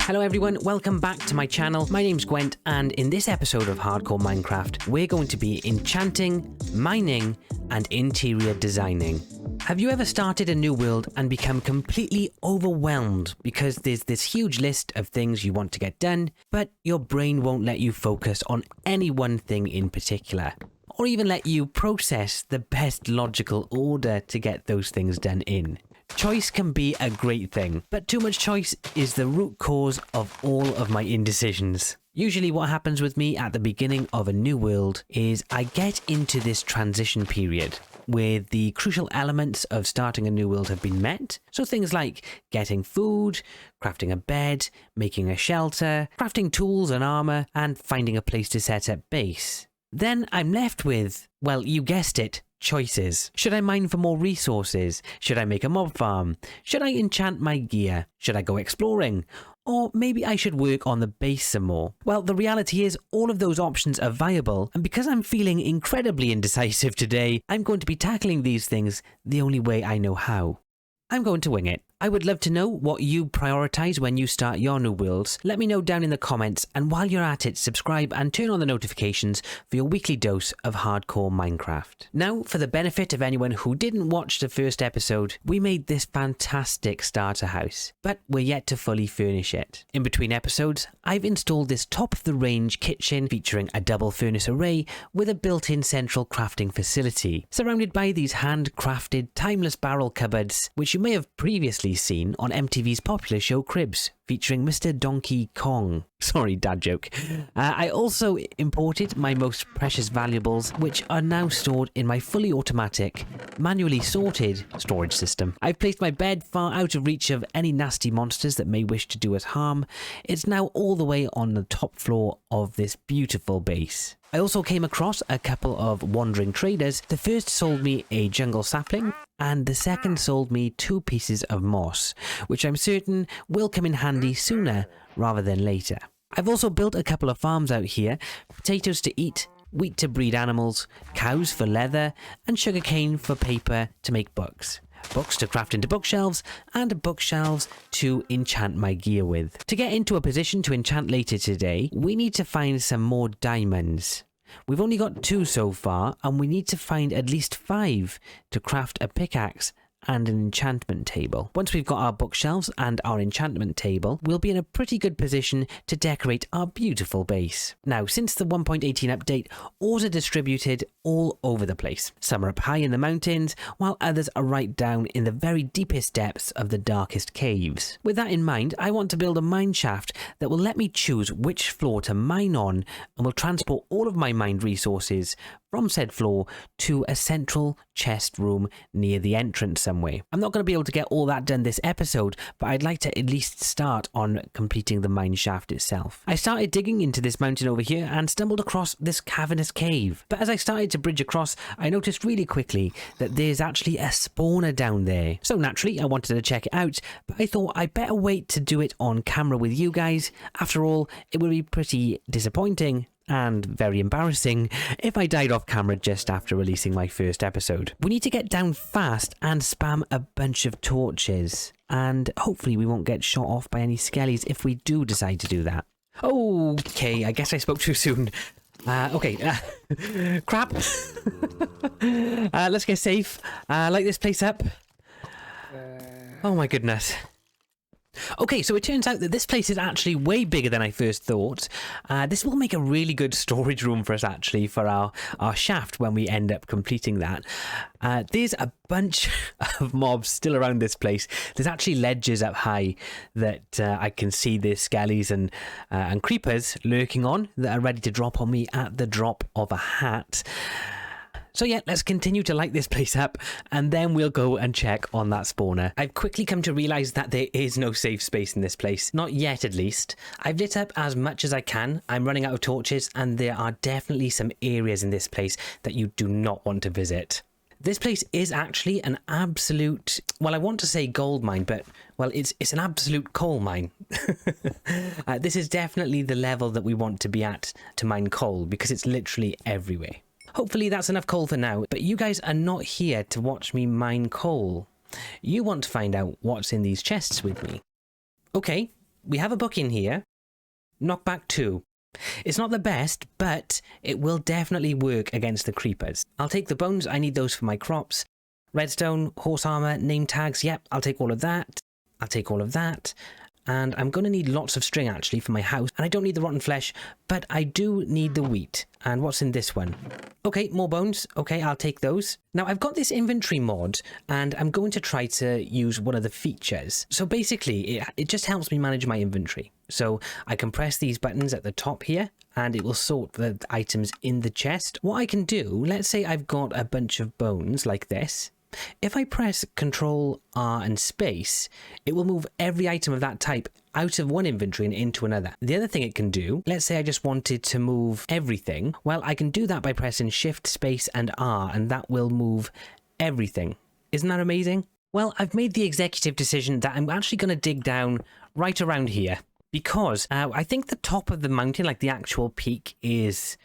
Hello everyone, welcome back to my channel. My name's Gwent, and in this episode of Hardcore Minecraft, we're going to be enchanting, mining, and interior designing. Have you ever started a new world and become completely overwhelmed because there's this huge list of things you want to get done, but your brain won't let you focus on any one thing in particular, or even let you process the best logical order to get those things done in? Choice can be a great thing, but too much choice is the root cause of all of my indecisions. Usually what happens with me at the beginning of a new world is I get into this transition period where the crucial elements of starting a new world have been met. So things like getting food, crafting a bed, making a shelter, crafting tools and armor, and finding a place to set up base. Then I'm left with, well, you guessed it, choices. Should I mine for more resources? Should I make a mob farm? Should I enchant my gear? Should I go exploring? Or maybe I should work on the base some more. Well, the reality is all of those options are viable, and because I'm feeling incredibly indecisive today, I'm going to be tackling these things the only way I know how. I'm going to wing it. I would love to know what you prioritize when you start your new worlds. Let me know down in the comments, and while you're at it, subscribe and turn on the notifications for your weekly dose of hardcore Minecraft. Now, for the benefit of anyone who didn't watch the first episode, we made this fantastic starter house, but we're yet to fully furnish it. In between episodes, I've installed this top-of-the-range kitchen featuring a double furnace array with a built-in central crafting facility, surrounded by these hand-crafted timeless barrel cupboards, which you may have previously seen on MTV's popular show Cribs, featuring Mr. Donkey Kong. Sorry, dad joke. I also imported my most precious valuables, which are now stored in my fully automatic, manually sorted storage system. I've placed my bed far out of reach of any nasty monsters that may wish to do us harm. It's now all the way on the top floor of this beautiful base. I also came across a couple of wandering traders. The first sold me a jungle sapling, and the second sold me 2 pieces of moss, which I'm certain will come in handy sooner rather than later. I've also built a couple of farms out here: potatoes to eat, wheat to breed animals, cows for leather, and sugarcane for paper to make books. Books to craft into bookshelves, and bookshelves to enchant my gear with. To get into a position to enchant later today, we need to find some more diamonds. We've only got 2 so far, and we need to find at least 5 to craft a pickaxe and an enchantment table. Once we've got our bookshelves and our enchantment table, we'll be in a pretty good position to decorate our beautiful base. Now, since the 1.18 update, ores are distributed all over the place. Some are up high in the mountains, while others are right down in the very deepest depths of the darkest caves. With that in mind, I want to build a mine shaft that will let me choose which floor to mine on, and will transport all of my mined resources from said floor to a central chest room near the entrance somewhere. I'm not going to be able to get all that done this episode, but I'd like to at least start on completing the mine shaft itself. I started digging into this mountain over here and stumbled across this cavernous cave. But as I started to bridge across, I noticed really quickly that there's actually a spawner down there. So naturally, I wanted to check it out, but I thought I'd better wait to do it on camera with you guys. After all, it would be pretty disappointing and very embarrassing if I died off camera just after releasing my first episode. We need to get down fast and spam a bunch of torches, and hopefully we won't get shot off by any skellies if we do decide to do that. Okay, I guess I spoke too soon. Crap. Let's get safe. Light this place up. Oh my goodness. Okay, so it turns out that this place is actually way bigger than I first thought. This will make a really good storage room for us, actually, for our shaft when we end up completing that. There's a bunch of mobs still around this place. There's actually ledges up high that I can see the skellies and creepers lurking on that are ready to drop on me at the drop of a hat. So yeah, let's continue to light this place up, and then we'll go and check on that spawner. I've quickly come to realise that there is no safe space in this place. Not yet, at least. I've lit up as much as I can. I'm running out of torches, and there are definitely some areas in this place that you do not want to visit. This place is actually an absolute, well, I want to say gold mine, but, well, it's an absolute coal mine. This is definitely the level that we want to be at to mine coal, because it's literally everywhere. Hopefully that's enough coal for now, but you guys are not here to watch me mine coal. You want to find out what's in these chests with me. Okay, we have a book in here. Knockback 2. It's not the best, but it will definitely work against the creepers. I'll take the bones. I need those for my crops. Redstone, horse armor, name tags. Yep, I'll take all of that. I'll take all of that. And I'm going to need lots of string, actually, for my house. And I don't need the rotten flesh, but I do need the wheat. And what's in this one? Okay, more bones. Okay, I'll take those. Now, I've got this inventory mod, and I'm going to try to use one of the features. So basically, it just helps me manage my inventory. So I can press these buttons at the top here, and it will sort the items in the chest. What I can do, let's say I've got a bunch of bones like this. If I press Control R and space, it will move every item of that type out of one inventory and into another. The other thing it can do, let's say I just wanted to move everything, well, I can do that by pressing Shift, space and R, and that will move everything. Isn't that amazing? Well, I've made the executive decision that I'm actually going to dig down right around here, because I think the top of the mountain, like the actual peak, is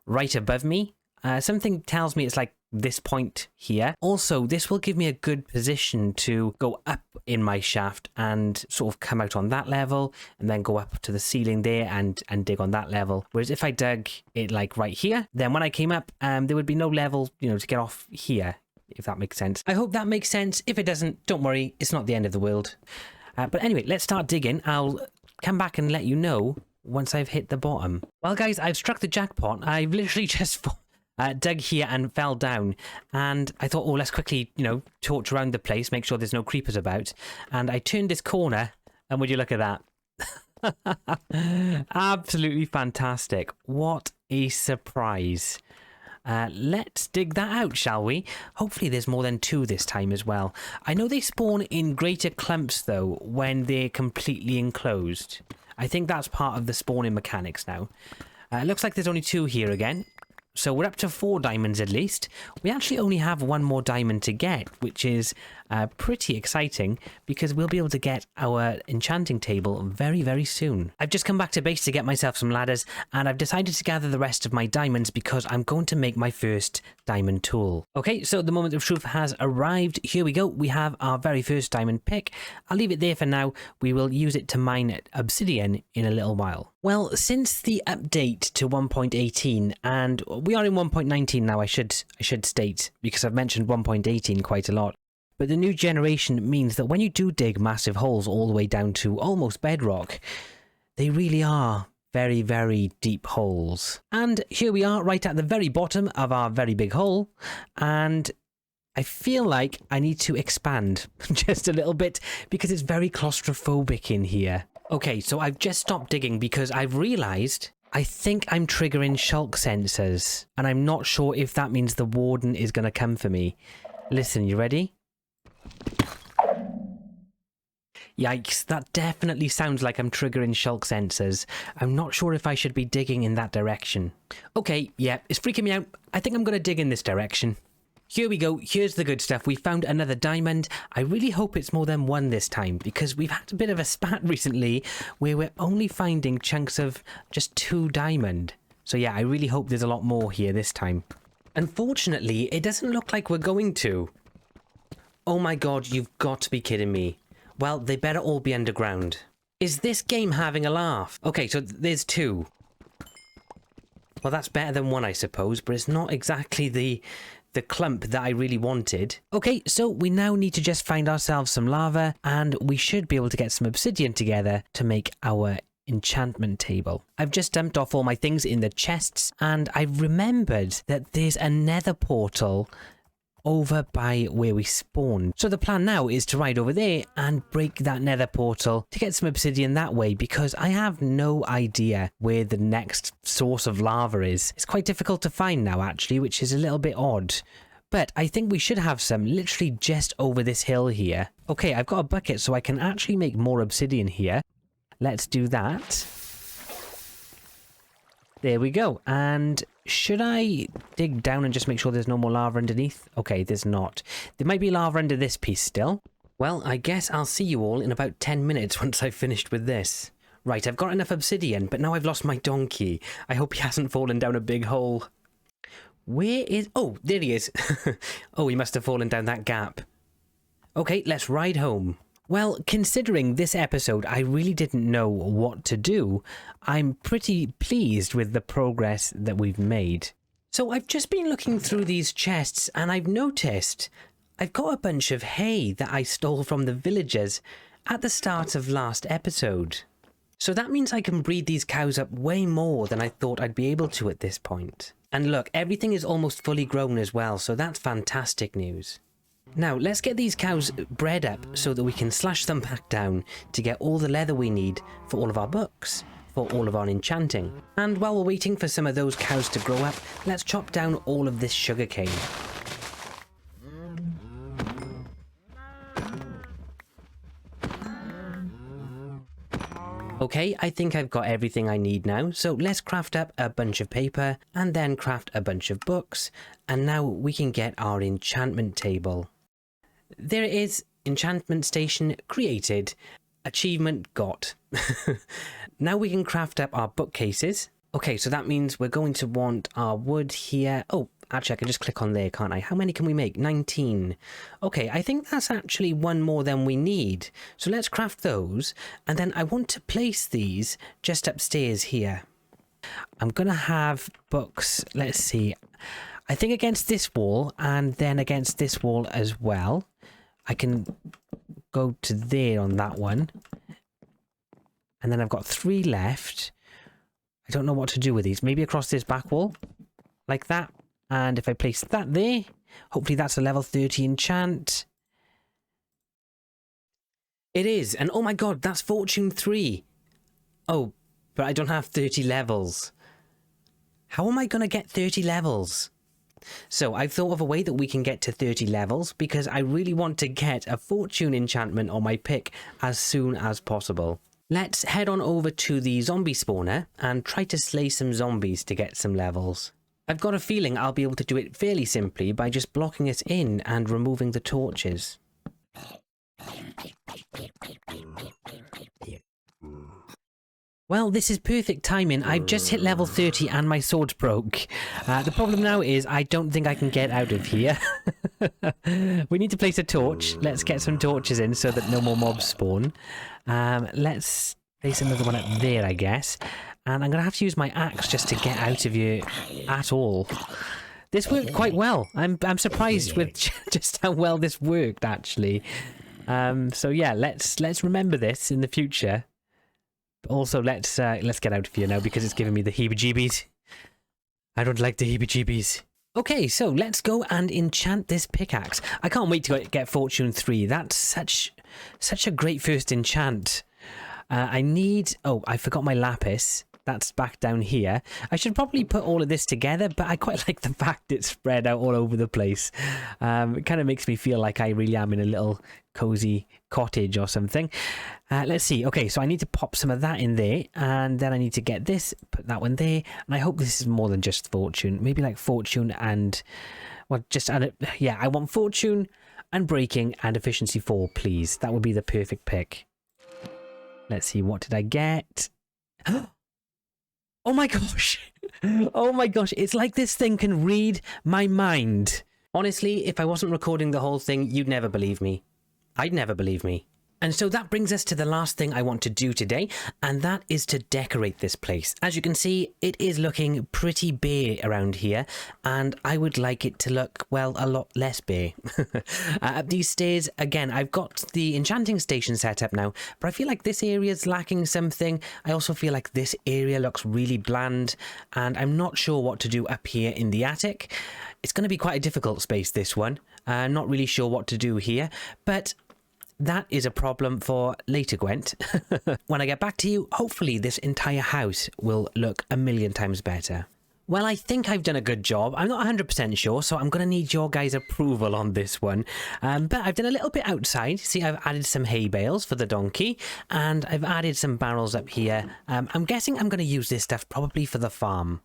right above me. Something tells me it's like this point here. Also, this will give me a good position to go up in my shaft and sort of come out on that level and then go up to the ceiling there and dig on that level. Whereas if I dug it like right here, then when I came up, there would be no level, to get off here, if that makes sense. I hope that makes sense. If it doesn't, don't worry, it's not the end of the world. But anyway, let's start digging. I'll come back and let you know once I've hit the bottom. Well, guys, I've struck the jackpot. I've literally just dug here and fell down, and I thought, oh, let's quickly, torch around the place, make sure there's no creepers about. And I turned this corner, and would you look at that? Absolutely fantastic. What a surprise. Let's dig that out, shall we? Hopefully there's more than 2 this time as well. I know they spawn in greater clumps, though, when they're completely enclosed. I think that's part of the spawning mechanics now. It looks like there's only 2 here again. So we're up to 4 diamonds at least. We actually only have 1 more diamond to get, which is pretty exciting because we'll be able to get our enchanting table very, very soon. I've just come back to base to get myself some ladders, and I've decided to gather the rest of my diamonds because I'm going to make my first diamond tool. Okay, so the moment of truth has arrived. Here we go. We have our very first diamond pick. I'll leave it there for now. We will use it to mine obsidian in a little while. Well, since the update to 1.18, and we are in 1.19 now, I should state, because I've mentioned 1.18 quite a lot. But the new generation means that when you do dig massive holes all the way down to almost bedrock, they really are very, very deep holes. And here we are right at the very bottom of our very big hole, and I feel like I need to expand just a little bit because it's very claustrophobic in here. Okay, so I've just stopped digging because I've realised I think I'm triggering shulk sensors, and I'm not sure if that means the warden is going to come for me. Listen, you ready? Yikes, that definitely sounds like I'm triggering shulk sensors. I'm not sure if I should be digging in that direction. Okay, yeah, it's freaking me out. I think I'm going to dig in this direction. Here we go, here's the good stuff. We found another diamond. I really hope it's more than 1 this time, because we've had a bit of a spat recently where we're only finding chunks of just 2 diamond. So yeah, I really hope there's a lot more here this time. Unfortunately, it doesn't look like we're going to. Oh my god, you've got to be kidding me. Well, they better all be underground. Is this game having a laugh? Okay, so there's 2. Well, that's better than 1, I suppose, but it's not exactly the clump that I really wanted. Okay, so we now need to just find ourselves some lava, and we should be able to get some obsidian together to make our enchantment table. I've just dumped off all my things in the chests, and I've remembered that there's a nether portal over by where we spawned. So the plan now is to ride over there and break that nether portal to get some obsidian that way, because I have no idea where the next source of lava is. It's quite difficult to find now, actually, which is a little bit odd. But I think we should have some literally just over this hill here. Okay, I've got a bucket, so I can actually make more obsidian here. Let's do that. There we go. And should I dig down and just make sure there's no more lava underneath? Okay, there's not. There might be lava under this piece still. Well, I guess I'll see you all in about 10 minutes once I've finished with this. Right, I've got enough obsidian, but now I've lost my donkey. I hope he hasn't fallen down a big hole. Where is... Oh, there he is. Oh, he must have fallen down that gap. Okay, let's ride home. Well, considering this episode I really didn't know what to do, I'm pretty pleased with the progress that we've made. So I've just been looking through these chests and I've noticed I've got a bunch of hay that I stole from the villagers at the start of last episode. So that means I can breed these cows up way more than I thought I'd be able to at this point. And look, everything is almost fully grown as well, so that's fantastic news. Now, let's get these cows bred up so that we can slash them back down to get all the leather we need for all of our books, for all of our enchanting. And while we're waiting for some of those cows to grow up, let's chop down all of this sugarcane. Okay, I think I've got everything I need now, so let's craft up a bunch of paper and then craft a bunch of books, and now we can get our enchantment table. There it is, enchantment station created, achievement got. Now we can craft up our bookcases. Okay, so that means we're going to want our wood here. Oh, actually I can just click on there, can't I? How many can we make? 19. Okay, I think that's actually one more than we need. So let's craft those. And then I want to place these just upstairs here. I'm going to have books. Let's see. I think against this wall and then against this wall as well. I can go to there on that one. And then I've got 3 left. I don't know what to do with these. Maybe across this back wall. Like that. And if I place that there, hopefully that's a level 30 enchant. It is. And oh my god, that's Fortune 3. Oh, but I don't have 30 levels. How am I going to get 30 levels? So I've thought of a way that we can get to 30 levels because I really want to get a Fortune enchantment on my pick as soon as possible. Let's head on over to the zombie spawner and try to slay some zombies to get some levels. I've got a feeling I'll be able to do it fairly simply by just blocking it in and removing the torches. Well, this is perfect timing. I've just hit level 30 and my sword broke. The problem now is I don't think I can get out of here. We need to place a torch. Let's get some torches in so that no more mobs spawn. Let's place another one up there, I guess. And I'm going to have to use my axe just to get out of here at all. This worked quite well. I'm surprised with just how well this worked, actually. So yeah, let's remember this in the future. But also, let's get out of here now because it's giving me the heebie-jeebies. I don't like the heebie-jeebies. Okay, so let's go and enchant this pickaxe. I can't wait to get Fortune 3. That's such a great first enchant. I need... Oh, I forgot my lapis. That's back down here. I should probably put all of this together, but I quite like the fact it's spread out all over the place. It kind of makes me feel like I really am in a little cozy cottage or something. Let's see. Okay, so I need to pop some of that in there, and then I need to get this, put that one there, and I hope this is more than just Fortune. Maybe like Fortune and... Well, just... yeah, I want Fortune and Breaking and Efficiency 4, please. That would be the perfect pick. Let's see, what did I get? Oh my gosh. Oh my gosh. It's like this thing can read my mind. Honestly, if I wasn't recording the whole thing, you'd never believe me. I'd never believe me. And so that brings us to the last thing I want to do today, and that is to decorate this place. As you can see, it is looking pretty bare around here, and I would like it to look, well, a lot less bare. Up these stairs, again, I've got the enchanting station set up now, but I feel like this area is lacking something. I also feel like this area looks really bland, and I'm not sure what to do up here in the attic. It's going to be quite a difficult space, this one. Not really sure what to do here, but... that is a problem for later, Gwent. When I get back to you, hopefully this entire house will look a million times better. Well, I think I've done a good job. I'm not 100% sure, so I'm going to need your guys' approval on this one. But I've done a little bit outside. See, I've added some hay bales for the donkey, and I've added some barrels up here. I'm guessing I'm going to use this stuff probably for the farm.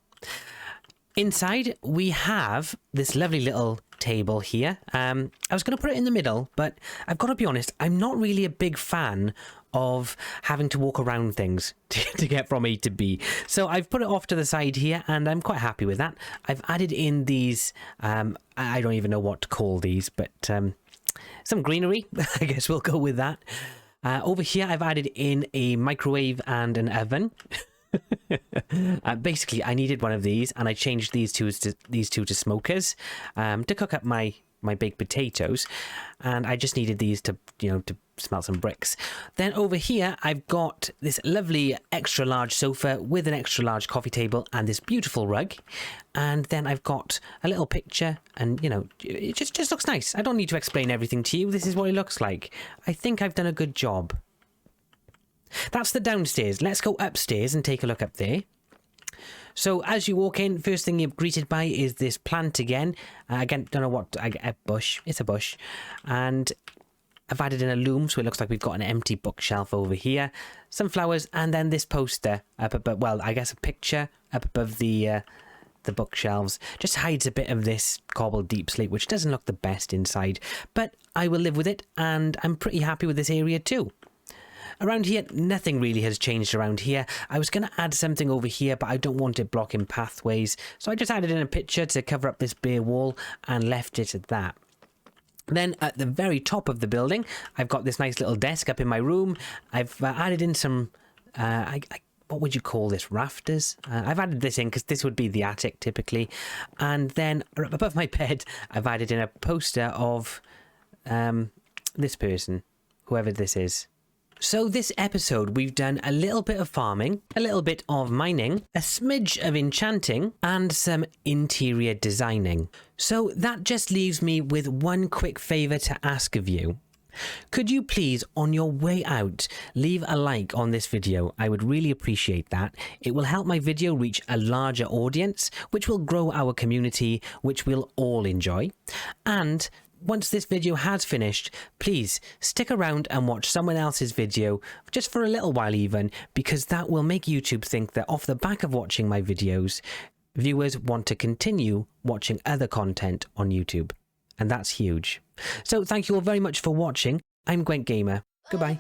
Inside, we have this lovely little table here. I was going to put it in the middle, but I've got to be honest, I'm not really a big fan of having to walk around things to get from A to B. So I've put it off to the side here, and I'm quite happy with that. I've added in these, I don't even know what to call these, but some greenery. I guess we'll go with that. Over here, I've added in a microwave and an oven. Basically, I needed one of these, and I changed these two to smokers to cook up my baked potatoes, and I just needed these to to smelt some bricks. Then over here, I've got this lovely extra large sofa with an extra large coffee table and this beautiful rug. And then I've got a little picture, and it just looks nice. I don't need to explain everything to you. This is what it looks like. I think I've done a good job. That's the downstairs. Let's go upstairs and take a look up there. So as you walk in, first thing you're greeted by is this plant again. Again, don't know what, a bush. It's a bush. And I've added in a loom, so it looks like we've got an empty bookshelf over here. Some flowers, and then this poster up above, well, I guess a picture up above the bookshelves. Just hides a bit of this cobbled deep slate, which doesn't look the best inside. But I will live with it, and I'm pretty happy with this area too. Around here, nothing really has changed around here. I was going to add something over here, but I don't want it blocking pathways. So I just added in a picture to cover up this bare wall and left it at that. Then at the very top of the building, I've got this nice little desk up in my room. I've added in some, what would you call this, rafters? I've added this in because this would be the attic typically. And then above my bed, I've added in a poster of this person, whoever this is. So this episode, we've done a little bit of farming, a little bit of mining, a smidge of enchanting, and some interior designing. So that just leaves me with one quick favour to ask of you. Could you please, on your way out, leave a like on this video? I would really appreciate that. It will help my video reach a larger audience, which will grow our community, which we'll all enjoy. And once this video has finished, please stick around and watch someone else's video, just for a little while even, because that will make YouTube think that off the back of watching my videos, viewers want to continue watching other content on YouTube. And that's huge. So thank you all very much for watching. I'm Gwent Gamer. Goodbye.